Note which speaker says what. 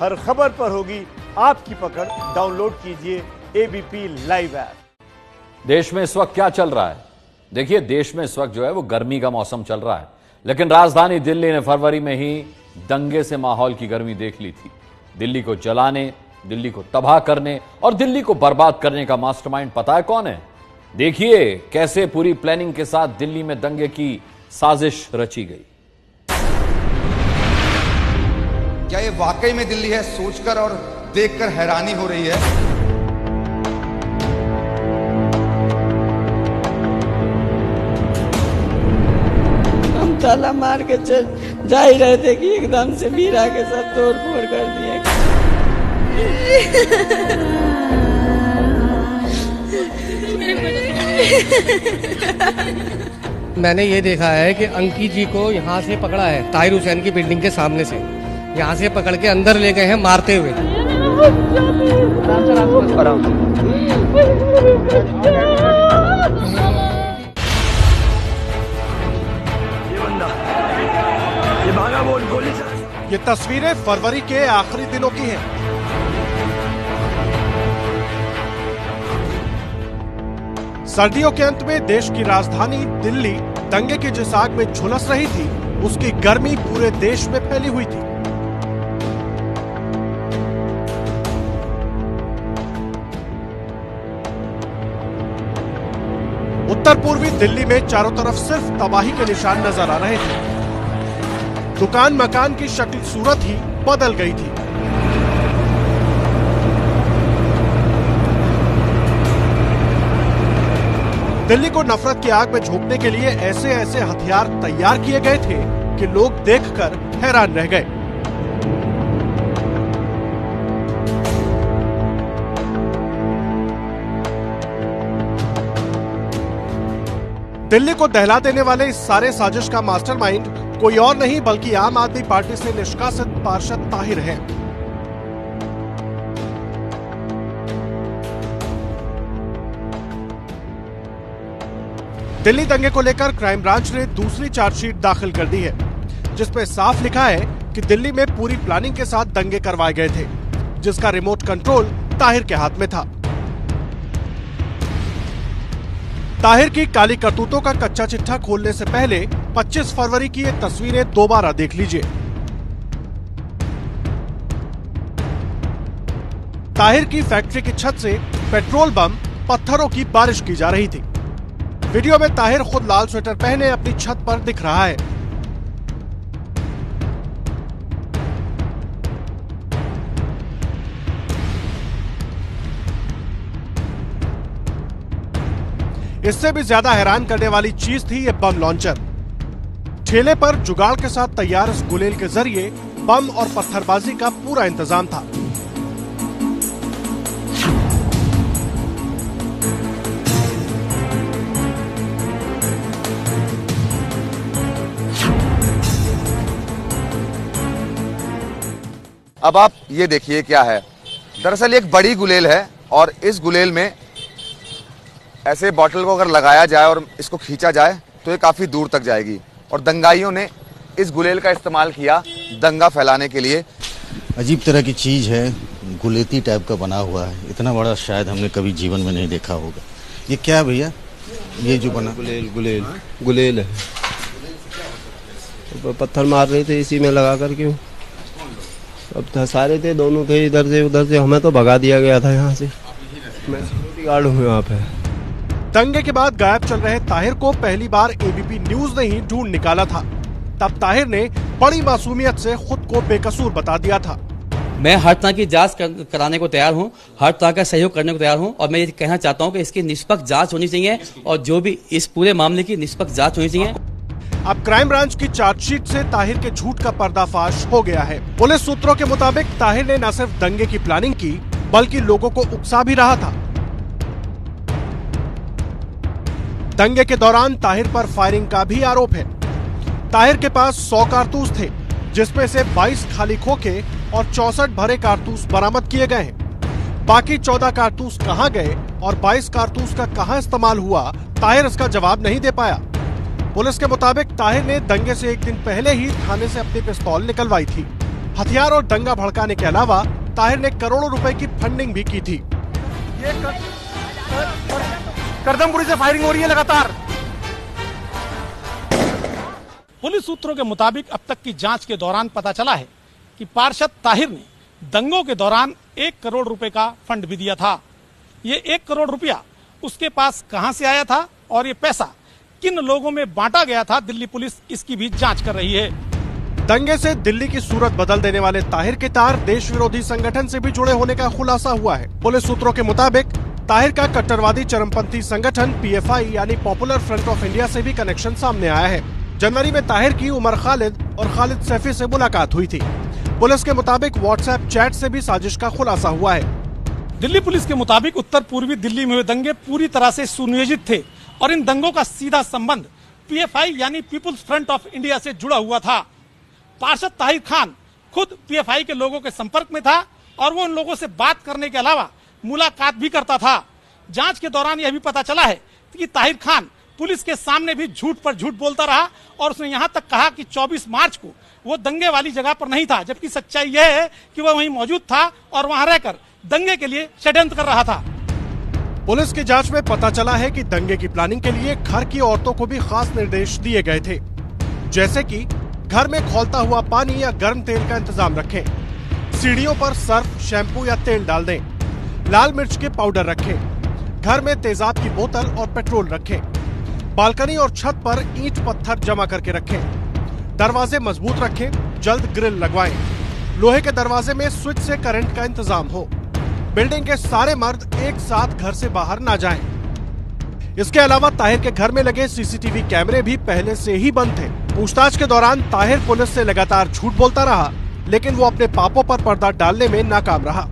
Speaker 1: हर खबर पर होगी आपकी पकड़। डाउनलोड कीजिए एबीपी लाइव ऐप।
Speaker 2: देश में इस वक्त क्या चल रहा है? देखिए, देश में इस वक्त जो है वो गर्मी का मौसम चल रहा है, लेकिन राजधानी दिल्ली ने फरवरी में ही दंगे से माहौल की गर्मी देख ली थी। दिल्ली को जलाने, दिल्ली को तबाह करने और दिल्ली को बर्बाद करने का मास्टरमाइंड पता है कौन है? देखिए कैसे पूरी प्लानिंग के साथ दिल्ली में दंगे की साजिश रची गई।
Speaker 3: क्या ये वाकई में दिल्ली है? सोचकर और देखकर हैरानी हो रही है।
Speaker 4: हम ताला मार के जा ही रहे थे कि एकदम से मीरा के सब तोड़ फोड़ कर दिए।
Speaker 5: मैंने ये देखा है कि अंकित जी को यहाँ से पकड़ा है, ताहिर हुसैन की बिल्डिंग के सामने से यहाँ से पकड़ के अंदर ले गए हैं मारते हुए।
Speaker 6: ये तस्वीरें फरवरी के आखिरी दिनों की हैं। सर्दियों के अंत में देश की राजधानी दिल्ली दंगे की जिस आग में झुलस रही थी, उसकी गर्मी पूरे देश में फैली हुई थी। उत्तर पूर्वी दिल्ली में चारों तरफ सिर्फ तबाही के निशान नजर आ रहे थे। दुकान मकान की शक्ल सूरत ही बदल गई थी। दिल्ली को नफरत की आग में झोंकने के लिए ऐसे ऐसे हथियार तैयार किए गए थे कि लोग देखकर हैरान रह गए। दिल्ली को दहला देने वाले इस सारे साजिश का मास्टरमाइंड कोई और नहीं बल्कि आम आदमी पार्टी से निष्कासित पार्षद ताहिर है। दिल्ली दंगे को लेकर क्राइम ब्रांच ने दूसरी चार्जशीट दाखिल कर दी है, जिसमें साफ लिखा है कि दिल्ली में पूरी प्लानिंग के साथ दंगे करवाए गए थे, जिसका रिमोट कंट्रोल ताहिर के हाथ में था। ताहिर की काली करतूतों का कच्चा चिट्ठा खोलने से पहले 25 फरवरी की ये तस्वीरें दोबारा देख लीजिए। ताहिर की फैक्ट्री की छत से पेट्रोल बम, पत्थरों की बारिश की जा रही थी। वीडियो में ताहिर खुद लाल स्वेटर पहने अपनी छत पर दिख रहा है। इससे भी ज्यादा हैरान करने वाली चीज थी ये बम लॉन्चर। ठेले पर जुगाड़ के साथ तैयार इस गुलेल के जरिए बम और पत्थरबाजी का पूरा इंतजाम था।
Speaker 3: अब आप ये देखिए क्या है। दरअसल एक बड़ी गुलेल है और इस गुलेल में ऐसे बॉटल को अगर लगाया जाए और इसको खींचा जाए तो ये काफी दूर तक जाएगी। और दंगाइयों ने इस गुलेल का इस्तेमाल किया दंगा फैलाने के लिए।
Speaker 7: अजीब तरह की चीज है, गुलेती टाइप का बना हुआ है। इतना बड़ा शायद हमने कभी जीवन में नहीं देखा होगा। ये क्या है भैया? ये जो बना
Speaker 8: गुलेल है। पत्थर मार रहे थे इसी में लगा कर क्यों? अब सारे थे, दोनों थे, इधर से उधर से। हमें तो भगा दिया गया था यहाँ से। मैं सिक्योरिटी गार्ड हूँ यहाँ पे।
Speaker 6: दंगे के बाद गायब चल रहे ताहिर को पहली बार एबीपी न्यूज ने ही ढूंढ निकाला था। तब ताहिर ने बड़ी मासूमियत से खुद को बेकसूर बता दिया था।
Speaker 9: मैं हर तरह की जांच कराने को तैयार हूं, हर तरह का सहयोग करने को तैयार हूं, और मैं ये कहना चाहता हूं कि इसकी निष्पक्ष जांच होनी चाहिए और जो भी इस पूरे मामले की निष्पक्ष जांच होनी चाहिए।
Speaker 6: अब क्राइम ब्रांच की चार्जशीट से ताहिर के झूठ का पर्दाफाश हो गया है। पुलिस सूत्रों के मुताबिक ताहिर ने न सिर्फ दंगे की प्लानिंग की बल्कि लोगों को उकसा भी रहा था। दंगे के दौरान ताहिर पर फायरिंग का भी आरोप है। ताहिर के पास 100 कारतूस थे, जिसमें से 22 खाली खोखे और 64 भरे कारतूस बरामद किए गए हैं। बाकी 14 कारतूस कहां गए और 22 कारतूस का कहां इस्तेमाल हुआ, ताहिर इसका जवाब नहीं दे पाया। पुलिस के मुताबिक ताहिर ने दंगे से एक दिन पहले ही थाने से अपनी पिस्तौल निकलवाई थी। हथियार और दंगा भड़काने के अलावा ताहिर ने करोड़ों रुपए की फंडिंग भी की थी। ये करदमपुरी से फायरिंग हो रही है लगातार।
Speaker 10: पुलिस सूत्रों के मुताबिक अब तक की जांच के दौरान पता चला है कि पार्षद ताहिर ने दंगों के दौरान 1 करोड़ रुपए का फंड भी दिया था। ये 1 करोड़ रुपया उसके पास कहां से आया था और ये पैसा किन लोगों में बांटा गया था, दिल्ली पुलिस इसकी भी जांच कर रही है।
Speaker 6: दंगे से दिल्ली की सूरत बदल देने वाले ताहिर के तार देश विरोधी संगठन से भी जुड़े होने का खुलासा हुआ है। पुलिस सूत्रों के मुताबिक ताहिर का कट्टरवादी चरमपंथी संगठन PFI यानी पॉपुलर फ्रंट ऑफ इंडिया से भी कनेक्शन सामने आया है। जनवरी में ताहिर की उमर खालिद और खालिद सैफी से मुलाकात हुई थी। पुलिस के मुताबिक व्हाट्सएप चैट से भी साजिश का खुलासा हुआ है।
Speaker 10: दिल्ली पुलिस के मुताबिक उत्तर पूर्वी दिल्ली में हुए दंगे पूरी तरह से सुनियोजित थे और इन दंगों का सीधा संबंध PFI यानी पीपुल्स फ्रंट ऑफ इंडिया से जुड़ा हुआ था। पार्षद ताहिर खान खुद PFI के लोगों के संपर्क में था और वो उन लोगों से बात करने के अलावा मुलाकात भी करता था। जांच के दौरान यह भी पता चला है कि ताहिर खान पुलिस के सामने भी झूठ पर झूठ बोलता रहा और उसने यहां तक कहा कि 24 मार्च को वो दंगे वाली जगह पर नहीं था, जबकि सच्चाई यह है कि वह वहीं मौजूद था और वहां रहकर दंगे के लिए षड्यंत्र कर रहा था।
Speaker 6: पुलिस की जांच में पता चला है कि दंगे की प्लानिंग के लिए घर की औरतों को भी खास निर्देश दिए गए थे, जैसे कि घर में खौलता हुआ पानी या गर्म तेल का इंतजाम रखें, सीढ़ियों पर सर्फ, शैम्पू या तेल डाल दें, लाल मिर्च के पाउडर रखें, घर में तेजाब की बोतल और पेट्रोल रखें, बालकनी और छत पर ईंट पत्थर जमा करके रखें, दरवाजे मजबूत रखें, जल्द ग्रिल लगवाएं, लोहे के दरवाजे में स्विच से करंट का इंतजाम हो, बिल्डिंग के सारे मर्द एक साथ घर से बाहर ना जाएं। इसके अलावा ताहिर के घर में लगे CCTV कैमरे भी पहले से ही बंद थे। पूछताछ के दौरान ताहिर पुलिस से लगातार झूठ बोलता रहा, लेकिन वो अपने पापों पर पर्दा डालने में नाकाम रहा।